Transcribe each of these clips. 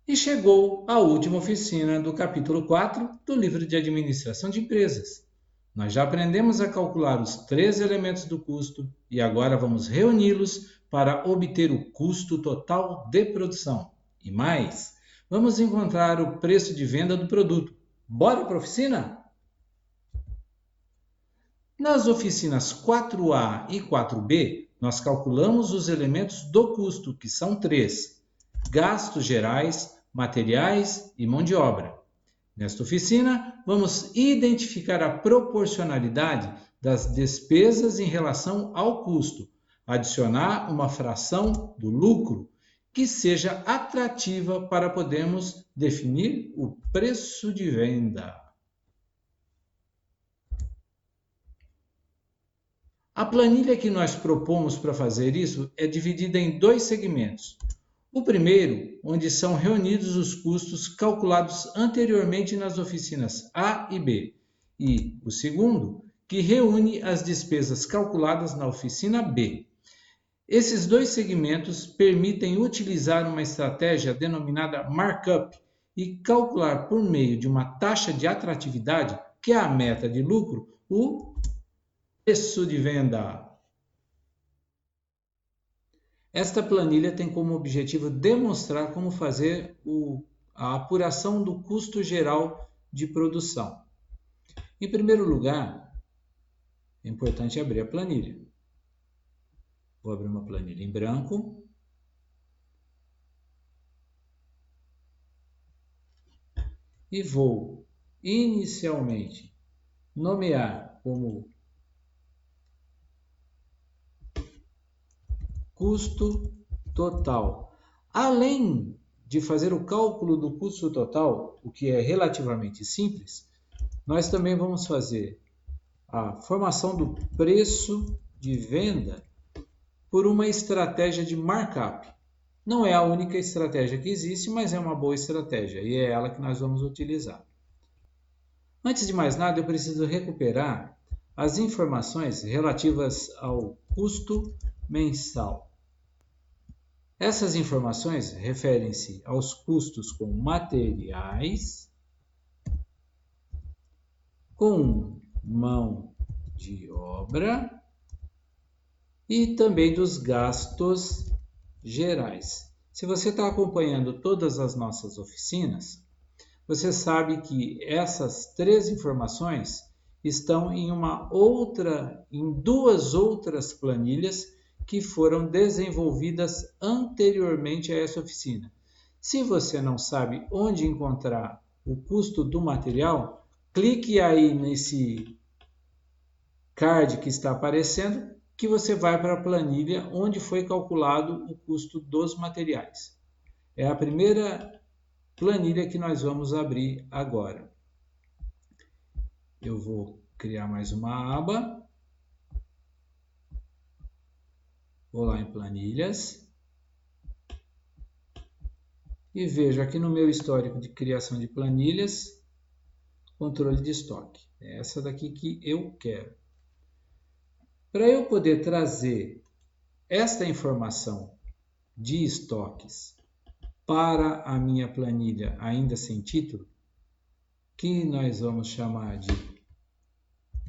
E chegou a última oficina do capítulo 4 do livro de Administração de Empresas. Nós já aprendemos a calcular os 3 elementos do custo e agora vamos reuni-los para obter o custo total de produção. E mais, vamos encontrar o preço de venda do produto. Bora para a oficina? Nas oficinas 4A e 4B, nós calculamos os elementos do custo, que são 3: gastos gerais, materiais e mão de obra. Nesta oficina, vamos identificar a proporcionalidade das despesas em relação ao custo, adicionar uma fração do lucro que seja atrativa para podermos definir o preço de venda. A planilha que nós propomos para fazer isso é dividida em 2 segmentos. O primeiro, onde são reunidos os custos calculados anteriormente nas oficinas A e B, e o segundo, que reúne as despesas calculadas na oficina B. Esses 2 segmentos permitem utilizar uma estratégia denominada markup e calcular por meio de uma taxa de atratividade, que é a meta de lucro, o preço de venda. Esta planilha tem como objetivo demonstrar como fazer a apuração do custo geral de produção. Em primeiro lugar, é importante abrir a planilha. Vou abrir uma planilha em branco. E vou, inicialmente, nomear como custo total. Além de fazer o cálculo do custo total, o que é relativamente simples, nós também vamos fazer a formação do preço de venda por uma estratégia de markup. Não é a única estratégia que existe, mas é uma boa estratégia e é ela que nós vamos utilizar. Antes de mais nada, eu preciso recuperar as informações relativas ao custo mensal. Essas informações referem-se aos custos com materiais, com mão de obra e também dos gastos gerais. Se você está acompanhando todas as nossas oficinas, você sabe que essas 3 informações estão em duas outras planilhas que foram desenvolvidas anteriormente a essa oficina. Se você não sabe onde encontrar o custo do material, clique aí nesse card que está aparecendo, que você vai para a planilha onde foi calculado o custo dos materiais. É a primeira planilha que nós vamos abrir agora. Eu vou criar mais uma aba. Vou lá em planilhas e vejo aqui no meu histórico de criação de planilhas, controle de estoque. É essa daqui que eu quero. Para eu poder trazer esta informação de estoques para a minha planilha ainda sem título, que nós vamos chamar de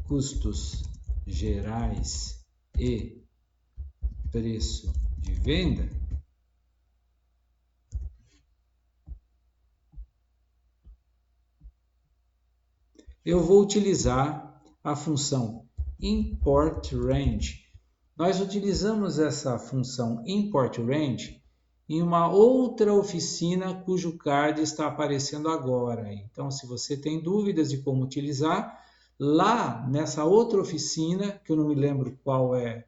custos gerais e preço de venda, eu vou utilizar a função import range. Nós utilizamos essa função import range em uma outra oficina cujo card está aparecendo agora. Então, se você tem dúvidas de como utilizar, lá nessa outra oficina, que eu não me lembro qual é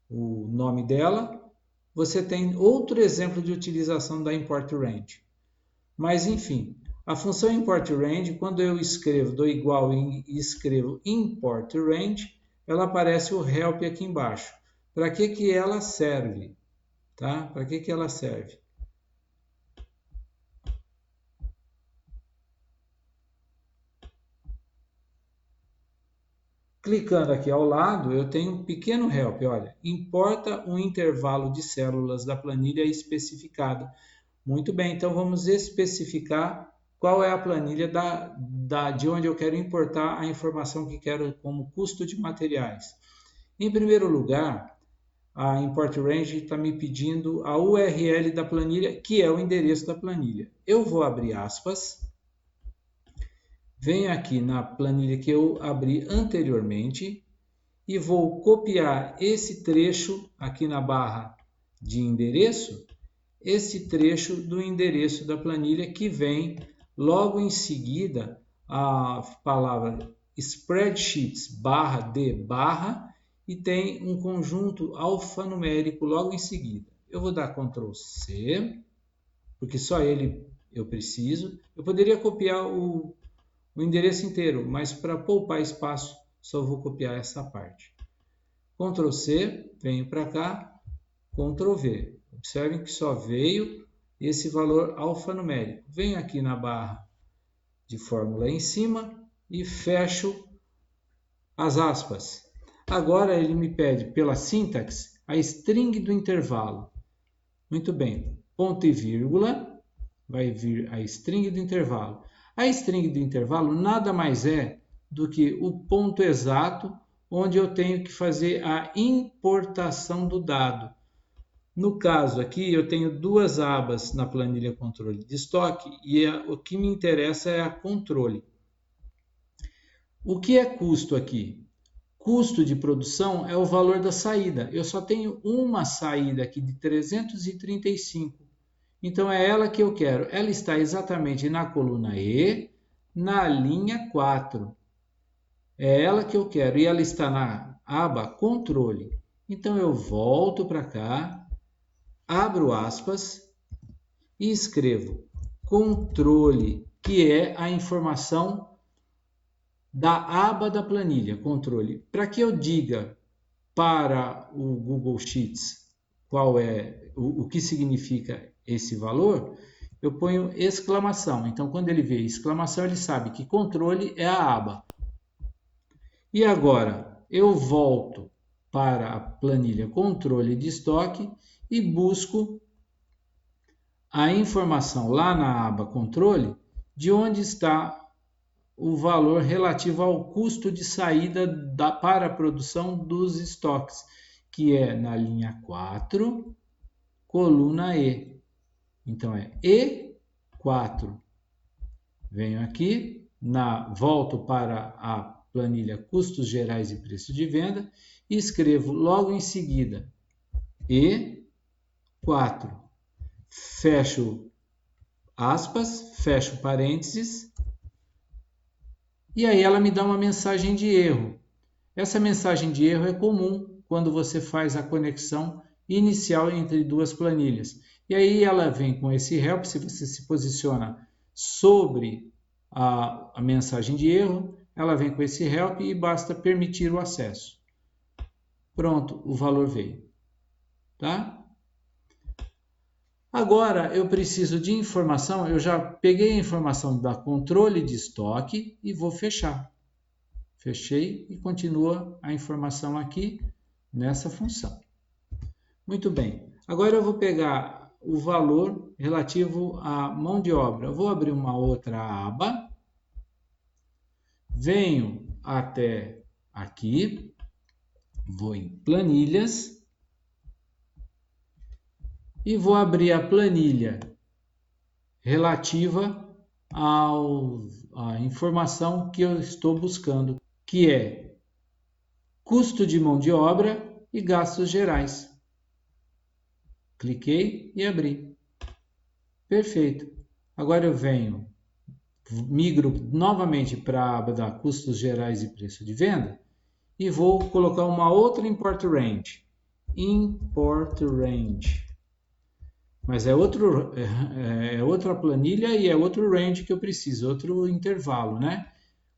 o nome dela, você tem outro exemplo de utilização da import range. Mas, enfim, a função import range, quando eu dou igual e escrevo import range, ela aparece o help aqui embaixo. Para que ela serve? Tá? Para que ela serve? Clicando aqui ao lado, eu tenho um pequeno help, olha, importa um intervalo de células da planilha especificada. Muito bem, então vamos especificar qual é a planilha de onde eu quero importar a informação que quero como custo de materiais. Em primeiro lugar, a Import Range está me pedindo a URL da planilha, que é o endereço da planilha. Eu vou abrir aspas. Venho aqui na planilha que eu abri anteriormente e vou copiar esse trecho aqui na barra de endereço, esse trecho do endereço da planilha que vem logo em seguida a palavra spreadsheets /d/ e tem um conjunto alfanumérico logo em seguida. Eu vou dar Ctrl C, porque só ele eu preciso. Eu poderia copiar o endereço inteiro, mas para poupar espaço, só vou copiar essa parte. Ctrl C, venho para cá, Ctrl V. Observem que só veio esse valor alfanumérico. Venho aqui na barra de fórmula em cima e fecho as aspas. Agora ele me pede pela sintaxe a string do intervalo. Muito bem, ponto e vírgula, vai vir a string do intervalo. A string do intervalo nada mais é do que o ponto exato onde eu tenho que fazer a importação do dado. No caso aqui, eu tenho duas abas na planilha controle de estoque e o que me interessa é a controle. O que é custo aqui? Custo de produção é o valor da saída. Eu só tenho uma saída aqui de 335. Então, é ela que eu quero. Ela está exatamente na coluna E, na linha 4. É ela que eu quero. E ela está na aba controle. Então, eu volto para cá, abro aspas e escrevo controle, que é a informação da aba da planilha, controle. Para que eu diga para o Google Sheets qual é o que significa esse valor, eu ponho exclamação. Então, quando ele vê exclamação, ele sabe que controle é a aba. E agora, eu volto para a planilha controle de estoque e busco a informação lá na aba controle de onde está o valor relativo ao custo de saída para a produção dos estoques, que é na linha 4, coluna E. Então, é E4. Venho aqui, volto para a planilha custos gerais e preço de venda e escrevo logo em seguida E4. Fecho aspas, fecho parênteses, e aí ela me dá uma mensagem de erro. Essa mensagem de erro é comum quando você faz a conexão inicial entre duas planilhas. E aí ela vem com esse help, se você se posiciona sobre a mensagem de erro, ela vem com esse help e basta permitir o acesso. Pronto, o valor veio. Tá? Agora eu preciso de informação, eu já peguei a informação da controle de estoque e vou fechar. Fechei e continua a informação aqui nessa função. Muito bem, agora eu vou pegar o valor relativo à mão de obra. Eu vou abrir uma outra aba, venho até aqui, vou em planilhas, e vou abrir a planilha relativa à informação que eu estou buscando, que é custo de mão de obra e gastos gerais. Cliquei e abri. Perfeito. Agora eu migro novamente para a aba da custos gerais e preço de venda e vou colocar uma outra Import Range. Import Range. Mas é outra planilha e é outro range que eu preciso, outro intervalo, né?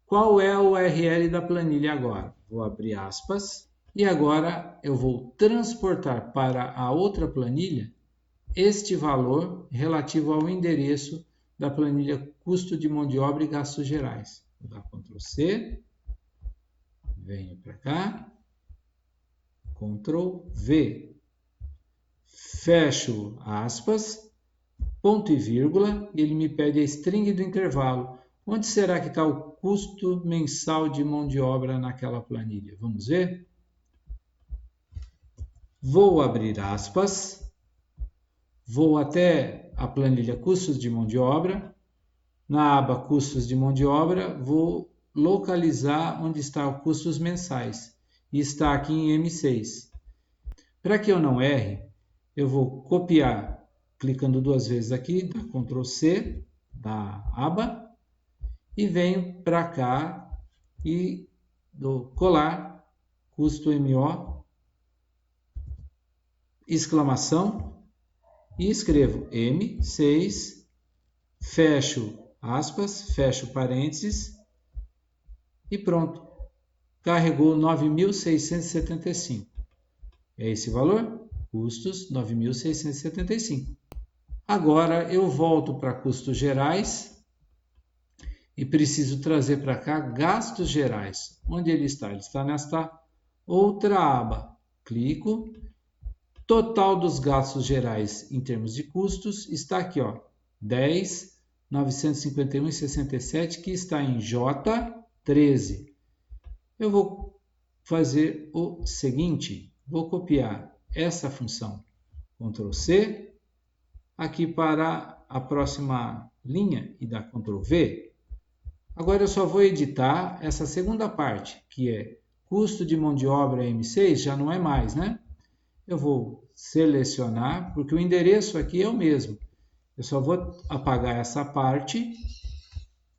Qual é a URL da planilha agora? Vou abrir aspas e agora eu vou transportar para a outra planilha este valor relativo ao endereço da planilha custo de mão de obra e gastos gerais. Vou dar Ctrl C, Venho para cá, Ctrl V, fecho aspas, ponto e vírgula, e ele me pede a string do intervalo. Onde será que está o custo mensal de mão de obra naquela planilha? Vamos ver? Vou abrir aspas, vou até a planilha custos de mão de obra. Na aba custos de mão de obra, vou localizar onde está o custos mensais. E está aqui em M6. Para que eu não erre, eu vou copiar, clicando 2 vezes aqui, dá Ctrl C da aba, e venho para cá e dou colar, custo MO, exclamação, e escrevo M6, fecho aspas, fecho parênteses, e pronto. Carregou 9.675. É esse valor? Custos 9.675. Agora eu volto para custos gerais e preciso trazer para cá gastos gerais. Onde ele está? Ele está nesta outra aba. Clico. Total dos gastos gerais em termos de custos está aqui, ó, 10.951,67, que está em J13. Eu vou fazer o seguinte, vou copiar essa função, Ctrl C, aqui para a próxima linha e dar Ctrl V. Agora eu só vou editar essa segunda parte, que é custo de mão de obra M6, já não é mais, né? Eu vou selecionar, porque o endereço aqui é o mesmo. Eu só vou apagar essa parte,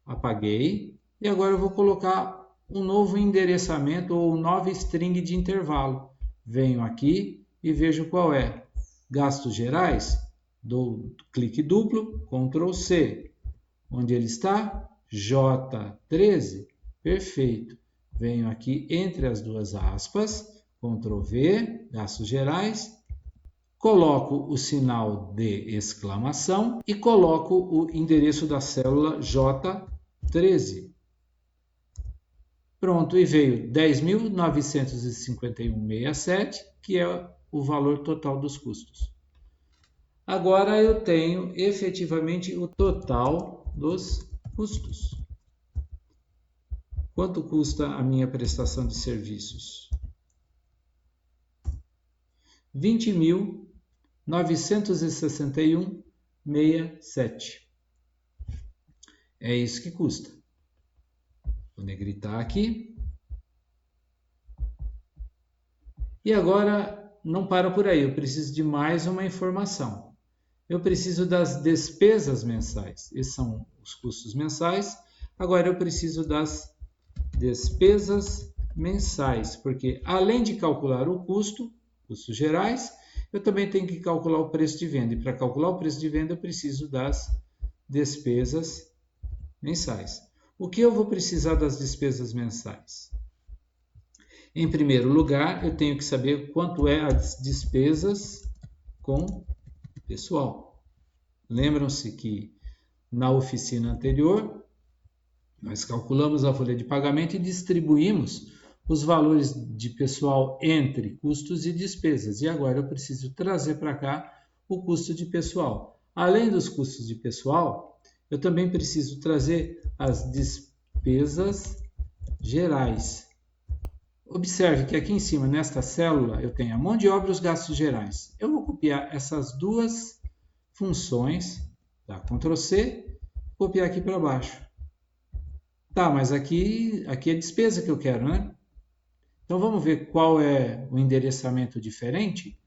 apaguei, e agora eu vou colocar um novo endereçamento ou nova string de intervalo. Venho aqui e vejo qual é. Gastos gerais, dou clique duplo, Ctrl C. Onde ele está? J13. Perfeito. Venho aqui entre as duas aspas, Ctrl V, gastos gerais, coloco o sinal de exclamação e coloco o endereço da célula J13. Pronto, e veio 10.951,67, que é o valor total dos custos. Agora eu tenho efetivamente o total dos custos. Quanto custa a minha prestação de serviços? 20.961,67. É isso que custa. Vou negritar aqui. E agora não para por aí, eu preciso de mais uma informação. Eu preciso das despesas mensais. Esses são os custos mensais. Agora eu preciso das despesas mensais, porque além de calcular o custo, custos gerais, eu também tenho que calcular o preço de venda. E para calcular o preço de venda, eu preciso das despesas mensais. O que eu vou precisar das despesas mensais? Em primeiro lugar, eu tenho que saber quanto é as despesas com pessoal. Lembram-se que na oficina anterior, nós calculamos a folha de pagamento e distribuímos os valores de pessoal entre custos e despesas. E agora eu preciso trazer para cá o custo de pessoal. Além dos custos de pessoal, eu também preciso trazer as despesas gerais. Observe que aqui em cima, nesta célula, eu tenho a mão de obra e os gastos gerais. Eu vou copiar essas duas funções, tá? Ctrl C, copiar aqui para baixo. Tá, mas aqui é despesa que eu quero, né? Então vamos ver qual é o endereçamento diferente.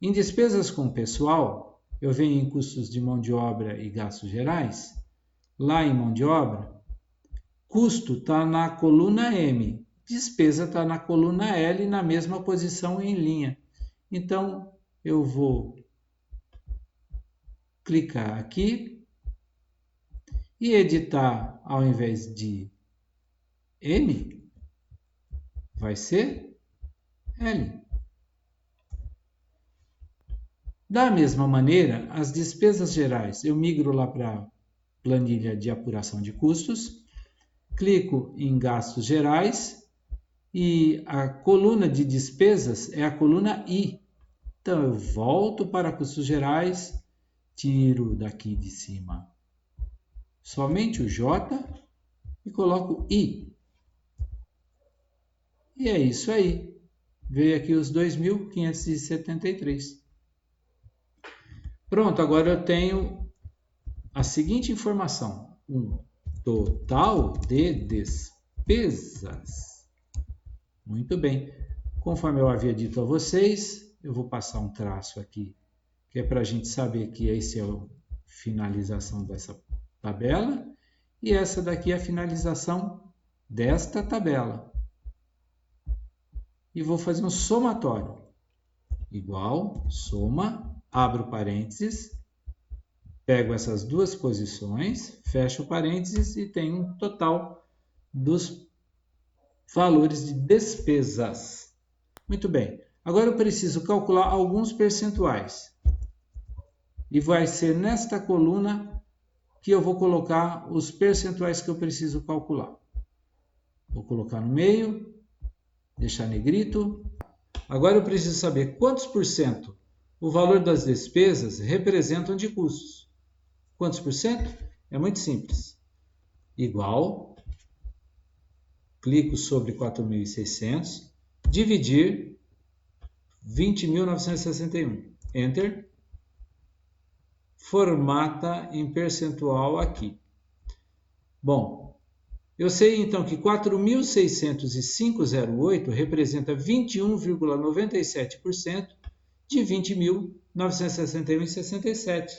Em despesas com pessoal, eu venho em custos de mão de obra e gastos gerais. Lá em mão de obra, custo está na coluna M, despesa está na coluna L, na mesma posição em linha. Então eu vou clicar aqui e editar, ao invés de M, vai ser L. Da mesma maneira, as despesas gerais, eu migro lá para a planilha de apuração de custos, clico em gastos gerais e a coluna de despesas é a coluna I. Então, eu volto para custos gerais, tiro daqui de cima somente o J e coloco I. E é isso aí. Veio aqui os 2.573. Pronto, agora eu tenho a seguinte informação. Um total de despesas. Muito bem. Conforme eu havia dito a vocês, eu vou passar um traço aqui, que é para a gente saber que esse é a finalização dessa tabela, e essa daqui é a finalização desta tabela. E vou fazer um somatório. Igual, soma, abro parênteses, pego essas duas posições, fecho parênteses e tenho um total dos valores de despesas. Muito bem. Agora eu preciso calcular alguns percentuais. E vai ser nesta coluna que eu vou colocar os percentuais que eu preciso calcular. Vou colocar no meio, deixar negrito. Agora eu preciso saber quantos por cento o valor das despesas representam de custos. Quantos por cento? É muito simples. Igual, clico sobre 4.600, dividir 20.961. Enter. Formata em percentual aqui. Bom, eu sei então que 4.605,08 representa 21,97% de 20.961,67.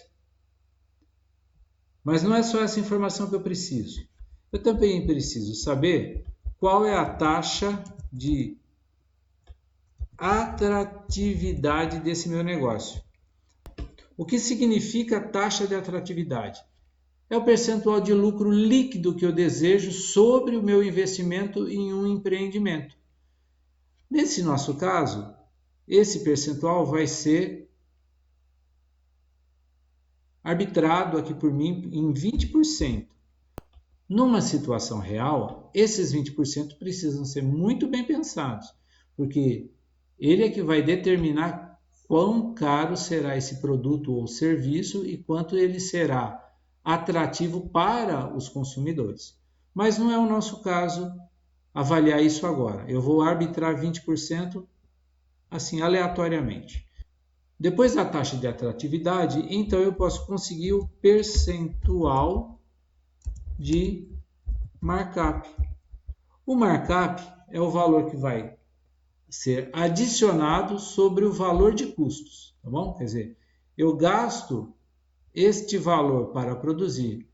Mas não é só essa informação que eu preciso. Eu também preciso saber qual é a taxa de atratividade desse meu negócio. O que significa taxa de atratividade? É o percentual de lucro líquido que eu desejo sobre o meu investimento em um empreendimento. Nesse nosso caso, esse percentual vai ser arbitrado aqui por mim em 20%. Numa situação real, esses 20% precisam ser muito bem pensados, porque ele é que vai determinar quão caro será esse produto ou serviço e quanto ele será atrativo para os consumidores. Mas não é o nosso caso avaliar isso agora. Eu vou arbitrar 20% assim aleatoriamente. Depois da taxa de atratividade, então eu posso conseguir o percentual de markup. O markup é o valor que vai ser adicionado sobre o valor de custos, tá bom? Quer dizer, eu gasto este valor para produzir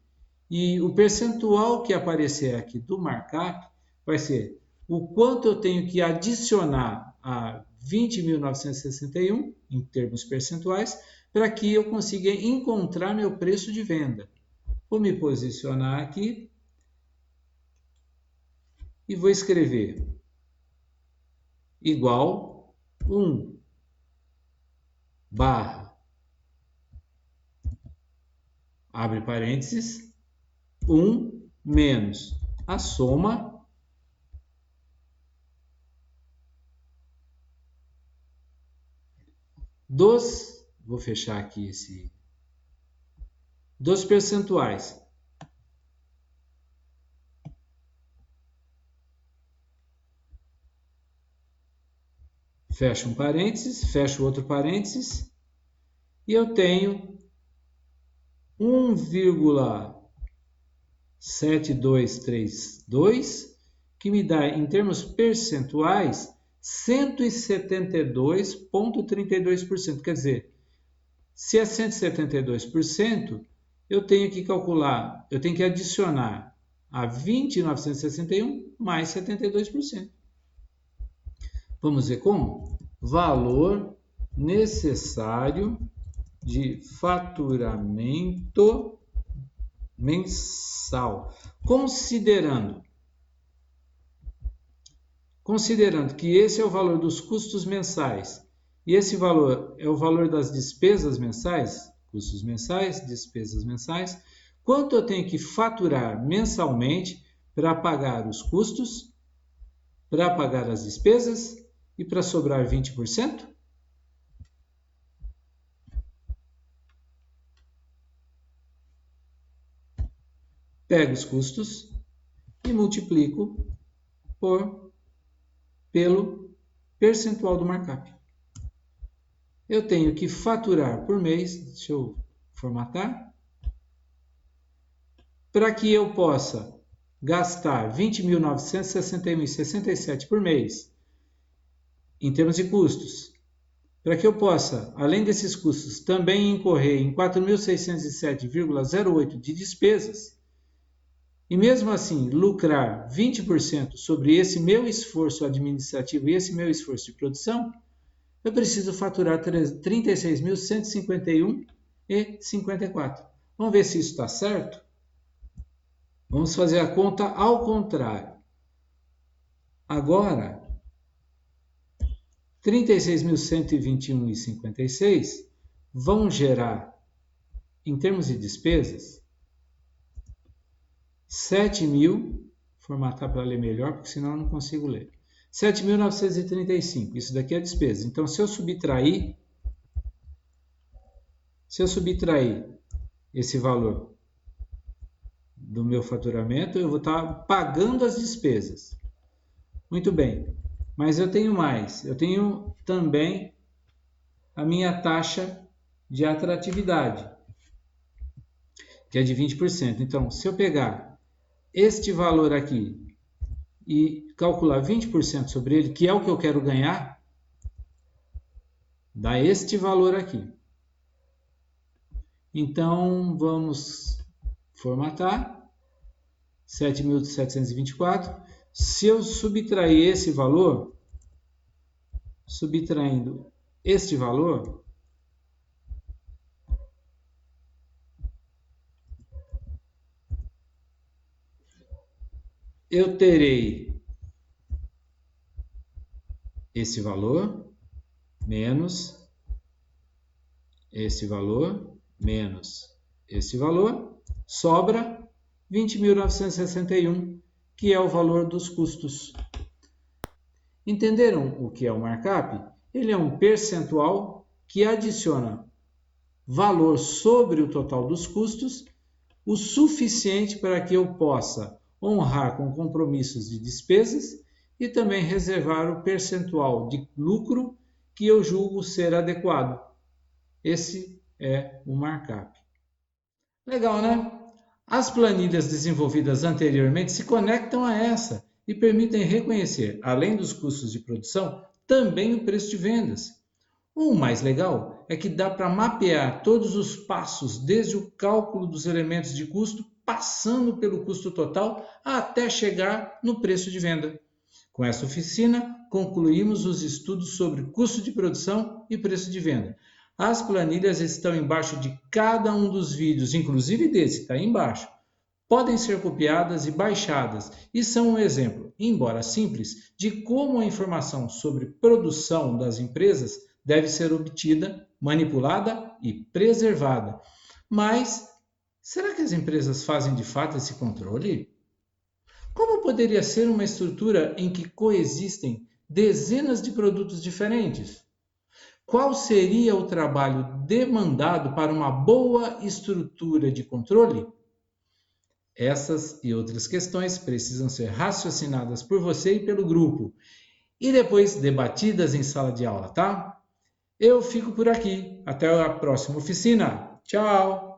e o percentual que aparecer aqui do markup vai ser o quanto eu tenho que adicionar a 20.961 em termos percentuais para que eu consiga encontrar meu preço de venda. Vou me posicionar aqui e vou escrever igual 1 barra, abre parênteses, 1 menos a soma dos, vou fechar aqui dos percentuais. Fecho um parênteses, fecho outro parênteses, e eu tenho 1,7232, que me dá, em termos percentuais, 172,32%. Quer dizer, se é 172%, eu tenho que calcular, eu tenho que adicionar a 20.961 mais 72%. Vamos ver como? Valor necessário de faturamento mensal. Considerando que esse é o valor dos custos mensais e esse valor é o valor das despesas mensais, custos mensais, despesas mensais, quanto eu tenho que faturar mensalmente para pagar os custos, para pagar as despesas e para sobrar 20%? Pego os custos e multiplico pelo percentual do markup. Eu tenho que faturar por mês, deixa eu formatar, para que eu possa gastar R$ 20.961,67 por mês em termos de custos, para que eu possa, além desses custos, também incorrer em 4.607,08 de despesas, e mesmo assim lucrar 20% sobre esse meu esforço administrativo e esse meu esforço de produção, eu preciso faturar R$ 36.151,54. Vamos ver se isso está certo? Vamos fazer a conta ao contrário. Agora, 36.121,56 vão gerar, em termos de despesas, 7.000, formatar para ler melhor, porque senão eu não consigo ler. 7.935, isso daqui é despesa. Então, se eu subtrair esse valor do meu faturamento, eu vou estar pagando as despesas. Muito bem, mas eu tenho mais. Eu tenho também a minha taxa de atratividade, que é de 20%. Então, se eu pegar este valor aqui e calcular 20% sobre ele, que é o que eu quero ganhar, dá este valor aqui. Então, vamos formatar, 7.724. Se eu subtrair esse valor, subtraindo este valor, eu terei esse valor menos esse valor menos esse valor, sobra 20.961, que é o valor dos custos. Entenderam o que é o markup? Ele é um percentual que adiciona valor sobre o total dos custos, o suficiente para que eu possa honrar com compromissos de despesas e também reservar o percentual de lucro que eu julgo ser adequado. Esse é o markup. Legal, né? As planilhas desenvolvidas anteriormente se conectam a essa e permitem reconhecer, além dos custos de produção, também o preço de vendas. O mais legal é que dá para mapear todos os passos, desde o cálculo dos elementos de custo, passando pelo custo total, até chegar no preço de venda. Com essa oficina, concluímos os estudos sobre custo de produção e preço de venda. As planilhas estão embaixo de cada um dos vídeos, inclusive desse, está aí embaixo. Podem ser copiadas e baixadas e são um exemplo, embora simples, de como a informação sobre produção das empresas deve ser obtida, manipulada e preservada. Mas, será que as empresas fazem de fato esse controle? Como poderia ser uma estrutura em que coexistem dezenas de produtos diferentes? Qual seria o trabalho demandado para uma boa estrutura de controle? Essas e outras questões precisam ser raciocinadas por você e pelo grupo e depois debatidas em sala de aula, tá? Eu fico por aqui. Até a próxima oficina. Tchau!